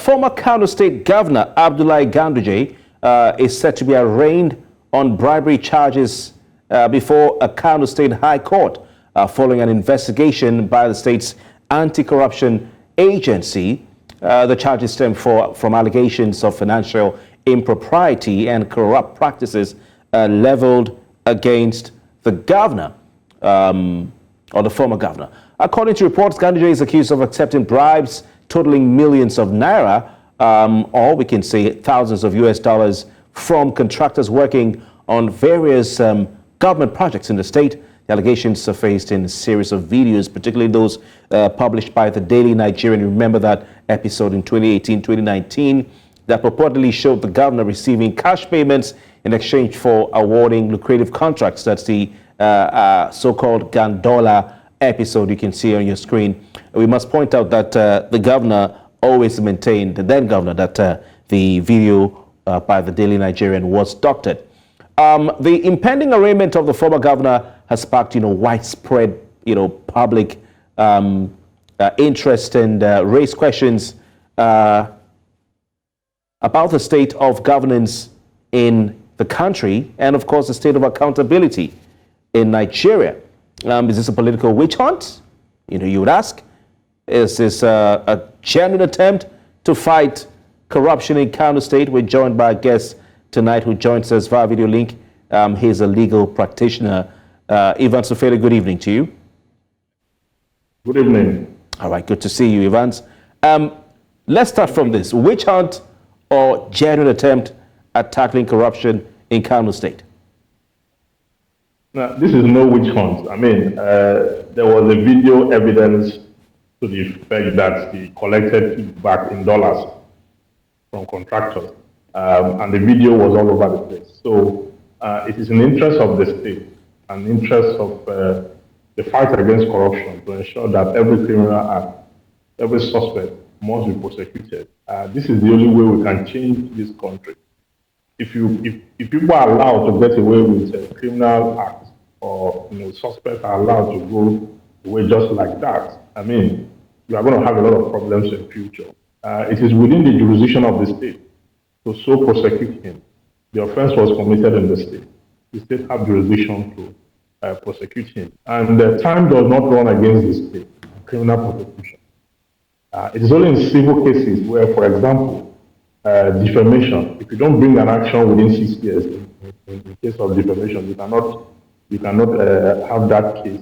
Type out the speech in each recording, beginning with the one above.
Former Kano State Governor Abdullahi Ganduje is set to be arraigned on bribery charges before a Kano State High Court following an investigation by the state's anti-corruption agency. The charges stem from allegations of financial impropriety and corrupt practices leveled against the governor, or the former governor. According to reports, Ganduje is accused of accepting bribes totaling millions of naira, or we can say thousands of US dollars, from contractors working on various government projects in the state. The allegations surfaced in a series of videos, particularly those published by the Daily Nigerian. Remember that episode in 2018-2019 that purportedly showed the governor receiving cash payments in exchange for awarding lucrative contracts. That's the so-called Gandola episode you can see on your screen. We must point out that the governor always maintained, the then governor, that the video by the Daily Nigerian was doctored. The impending arraignment of the former governor has sparked, widespread, public interest and raised questions about the state of governance in the country and, of course, the state of accountability in Nigeria. Is this a political witch hunt? You would ask. Is this a genuine attempt to fight corruption in Kano State? We're joined by a guest tonight who joins us via video link. He's a legal practitioner. Ufeli, good evening to you. Good evening. All right, good to see you, Evans. Let's start from this. Witch hunt or genuine attempt at tackling corruption in Kano State? Now, this is no witch hunt. There was a video evidence to the effect that he collected feedback in dollars from contractors, and the video was all over the place. So it is in the interest of the state and interest of the fight against corruption to ensure that every criminal act, every suspect must be prosecuted. This is the only way we can change this country. If people are allowed to get away with criminal acts, or suspects are allowed to go away just like that, you are going to have a lot of problems in the future. It is within the jurisdiction of the state to so prosecute him. The offense was committed in the state. The state have jurisdiction to prosecute him. And the time does not run against the state, criminal prosecution. It is only in civil cases where, for example, defamation, if you don't bring an action within 6 years, in case of defamation, you cannot have that case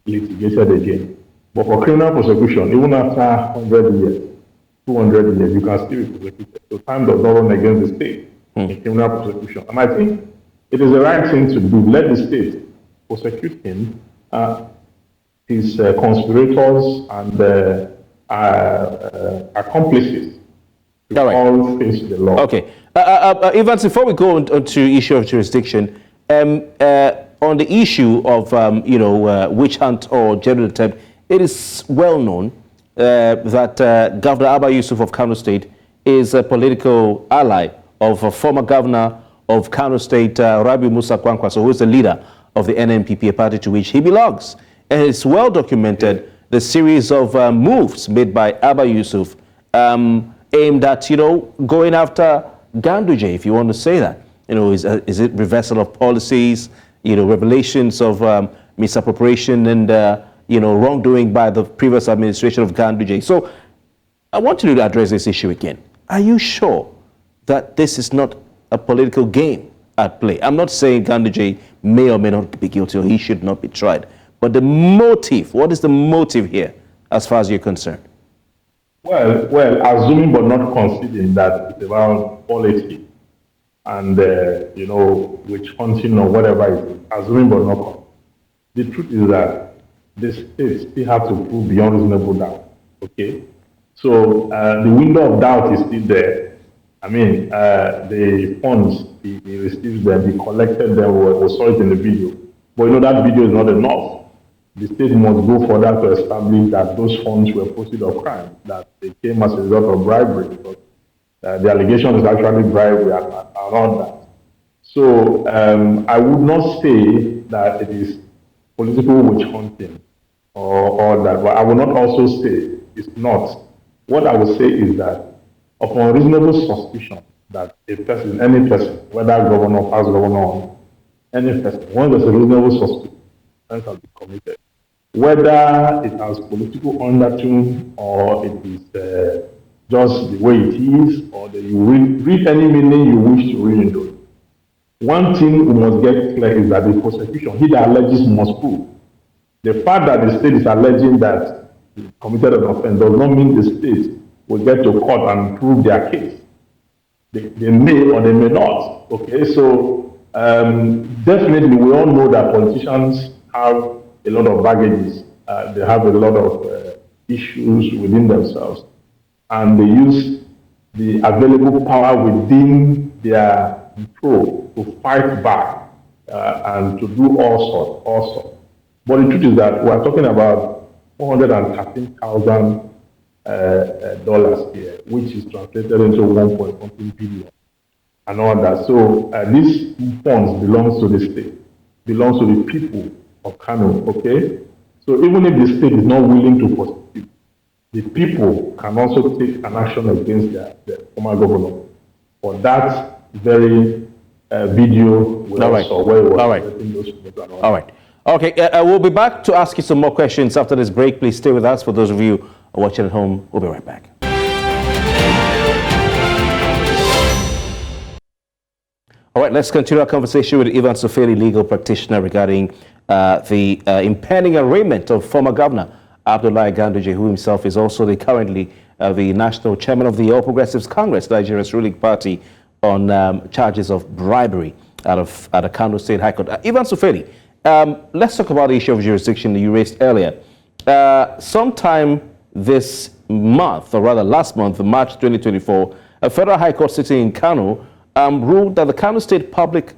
litigated again. But for criminal prosecution, even after 100 years, 200 years, you can still be prosecuted. So time does not run against the state in criminal prosecution. And I think it is the right thing to do. Let the state prosecute him, his conspirators and accomplices to all face the law. Okay. Evans, before we go on to issue of jurisdiction, on the issue of witch hunt or general attempt, it is well known that Governor Abba Yusuf of Kano State is a political ally of a former governor of Kano State, Rabiu Musa Kwankwaso, who is the leader of the NNPP, a party to which he belongs. And it's well documented the series of moves made by Abba Yusuf aimed at, going after Ganduje, if you want to say that. Is it reversal of policies, revelations of misappropriation and, wrongdoing by the previous administration of Ganduje. So I want you to address this issue again. Are you sure that this is not a political game at play? I'm not saying Ganduje may or may not be guilty or he should not be tried. But the motive, what is the motive here as far as you're concerned? Well, assuming but not conceding that it's about politics and, witch hunting or whatever it is, assuming but not conceding. The truth is that the state still have to prove beyond reasonable doubt, okay? So the window of doubt is still there. The funds, he received them, he collected them, we saw it in the video. But that video is not enough. The state must go further to establish that those funds were proceeds of crime, that they came as a result of bribery, because the allegation is actually bribery around that. So I would not say that it is political witch hunting or that, but I will not also say it's not. What I would say is that upon reasonable suspicion that a person, any person, whether governor, past governor, any person, when there's a reasonable suspicion, offense has been committed, whether it has political undertone or it is just the way it is, or that you read any meaning you wish to read into it. One thing we must get clear is that the prosecution, he that alleges must prove. The fact that the state is alleging that he committed an offense does not mean the state will get to court and prove their case. They may or they may not. Okay, so definitely we all know that politicians have a lot of baggages. They have a lot of issues within themselves, and they use the available power within their control to fight back and to do all sorts. But the truth is that we are talking about $413,000 here, which is translated into 1.something billion and all that. So these funds belongs to the state, belongs to the people of Kano. Okay, so even if the state is not willing to prosecute, the people can also take an action against their former governor for that very video. All right. All right. Okay, we'll be back to ask you some more questions after this break. Please stay with us. For those of you watching at home, we'll be right back. All right, let's continue our conversation with Ufeli, legal practitioner, regarding the impending arraignment of former governor Abdullahi Ganduje, who himself is also currently the national chairman of the All Progressives Congress, Nigeria's ruling party, on charges of bribery at the Kano State High Court. Ufeli, let's talk about the issue of jurisdiction that you raised earlier. Sometime this month, or rather last month, March 2024, a federal high court sitting in Kano ruled that the Kano State Public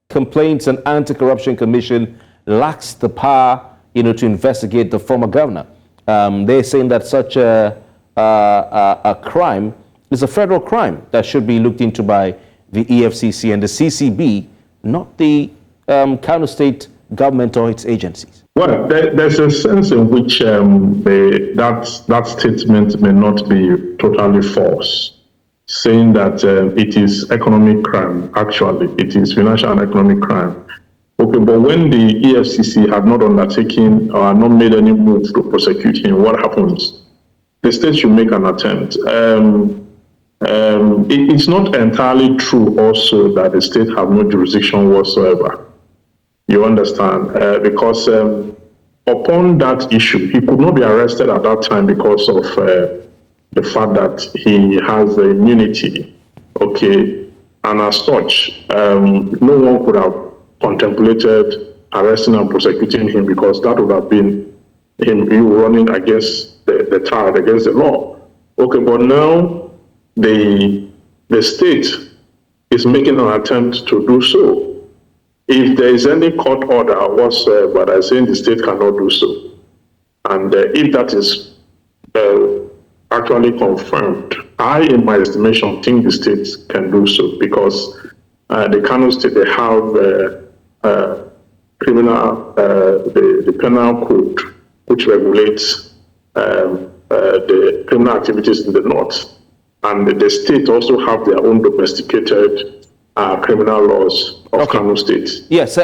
Complaints and Anti-Corruption Commission lacks the power, to investigate the former governor. They're saying that such a crime is a federal crime that should be looked into by the EFCC and the CCB, not the Kano State government or its agencies. Well, there's a sense in which that statement may not be totally false, saying that it is economic crime. Actually, it is financial and economic crime. Okay, but when the EFCC had not undertaken or had not made any move to prosecute him, what happens? The state should make an attempt. It's not entirely true also that the state have no jurisdiction whatsoever. You understand? Because upon that issue, he could not be arrested at that time because of the fact that he has the immunity. Okay, and as such, no one could have contemplated arresting and prosecuting him, because that would have been him running against the tide, against the law. Okay, but now the state is making an attempt to do so. If there is any court order whatsoever that is saying the state cannot do so, and if that is actually confirmed, I, in my estimation, think the state can do so, because the Kano State, they have the penal code which regulates the criminal activities in the north, and the state also have their own domesticated criminal laws of Kano State. Yes,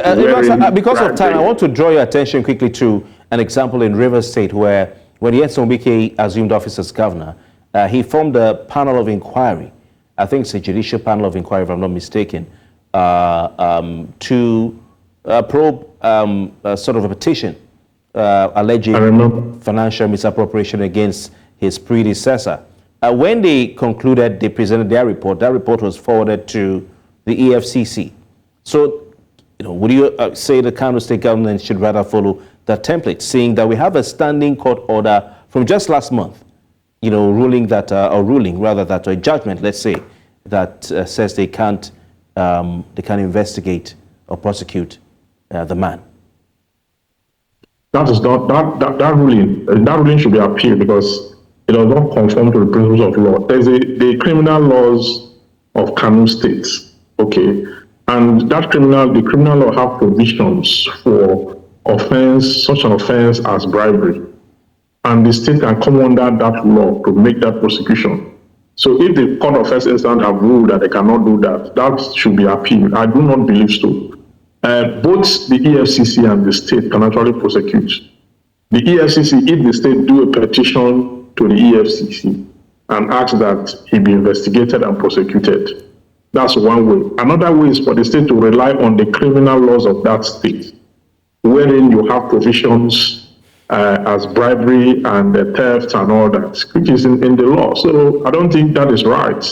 because of time, I want to draw your attention quickly to an example in Rivers State, where when Nyesom Wike assumed office as governor, he formed a panel of inquiry. I think it's a judicial panel of inquiry, if I'm not mistaken, to probe sort of a petition alleging financial misappropriation against his predecessor. When they concluded, they presented their report. That report was forwarded to the EFCC. So, would you say the Kano State government should rather follow that template, seeing that we have a standing court order from just last month, ruling that, that a judgment, let's say, that says they can't investigate or prosecute the man? That is not that ruling. That ruling should be appealed because it does not conform to the principles of law. There's the criminal laws of Kano State, okay, and the criminal law have provisions for such an offense as bribery, and the state can come under that law to make that prosecution. So if the court of first instance have ruled that they cannot do that, that should be appealed. I do not believe so. Both the EFCC and the state can actually prosecute. The EFCC, if the state do a petition to the EFCC and ask that he be investigated and prosecuted, that's one way. Another way is for the state to rely on the criminal laws of that state, wherein you have provisions as bribery and theft and all that, which is in the law. So I don't think that is right.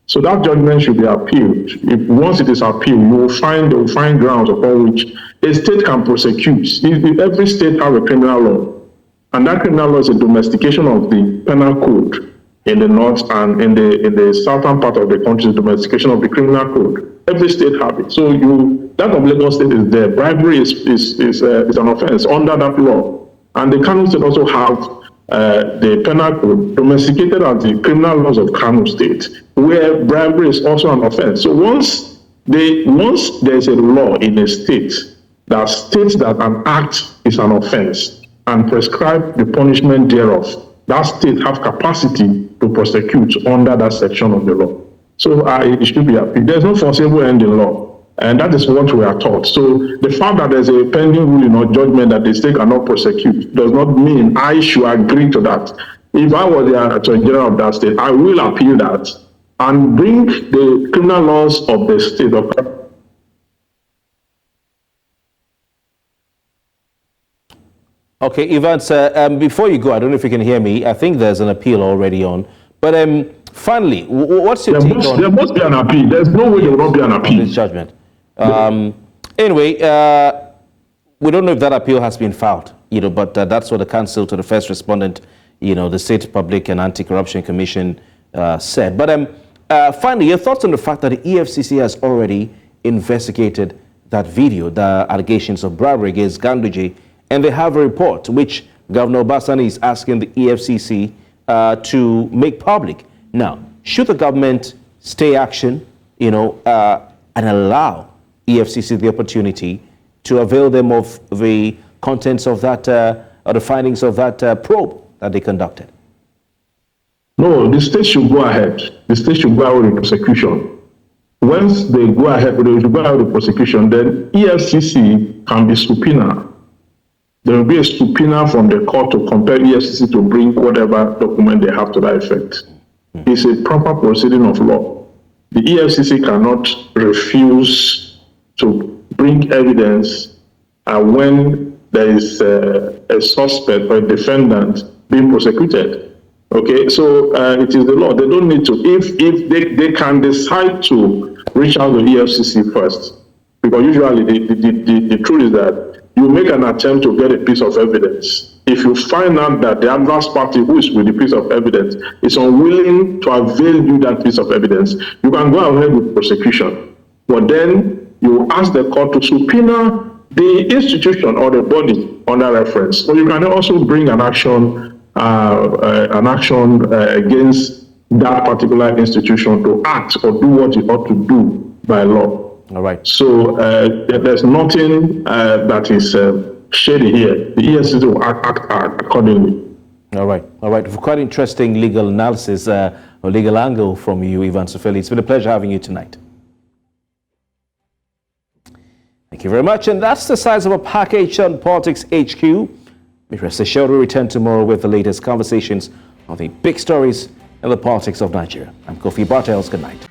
So that judgment should be appealed. Once it is appealed, they will find grounds upon which a state can prosecute. Every state has a criminal law, and that criminal law is a domestication of the penal code in the north, and in the southern part of the country, the domestication of the criminal code. Every state has it. So that of Lagos State is there. Bribery is an offense under that law. And the Kano State also have the penal code domesticated as the criminal laws of Kano State, where bribery is also an offense. So once there's a law in a state that states that an act is an offense and prescribe the punishment thereof, that state have capacity to prosecute under that section of the law. So it should be appealed. There's no foreseeable end in law. And that is what we are taught. So the fact that there's a pending ruling or judgment that the state cannot prosecute does not mean I should agree to that. If I was the Attorney General of that state, I will appeal that and bring the criminal laws of the state of. Okay, Evans, before you go, I don't know if you can hear me. I think there's an appeal already on. But finally, what's your take on... There must be an appeal. There's no way there will not be an appeal. This judgment. Anyway, we don't know if that appeal has been filed, but that's what the counsel to the first respondent, the State Public and Anti-Corruption Commission said. But finally, your thoughts on the fact that the EFCC has already investigated that video, the allegations of bribery against Ganduje, and they have a report which Governor Obasanjo is asking the EFCC to make public. Now, should the government stay action, and allow EFCC the opportunity to avail them of the contents of that, or the findings of that probe that they conducted? No, the state should go ahead. The state should go ahead with the prosecution. Once they go ahead with the prosecution, then EFCC can be subpoenaed. There will be a subpoena from the court to compel EFCC to bring whatever document they have to that effect. It's a proper proceeding of law. The EFCC cannot refuse to bring evidence when there is a suspect or a defendant being prosecuted. Okay, so it is the law. They don't need to. If they can decide to reach out to EFCC first, because usually the truth is that you make an attempt to get a piece of evidence. If you find out that the adverse party who is with the piece of evidence is unwilling to avail you that piece of evidence, you can go ahead with prosecution. But then you ask the court to subpoena the institution or the body under reference. So you can also bring an action against that particular institution to act or do what it ought to do by law. All right. So there's nothing that is shady here. The EFCC will act accordingly. All right. All right. Quite interesting legal analysis or legal angle from you, Ivan Ufeli. It's been a pleasure having you tonight. Thank you very much. And that's the size of a package on Politics HQ. We rest assured we'll return tomorrow with the latest conversations on the big stories in the politics of Nigeria. I'm Kofi Bartels. Good night.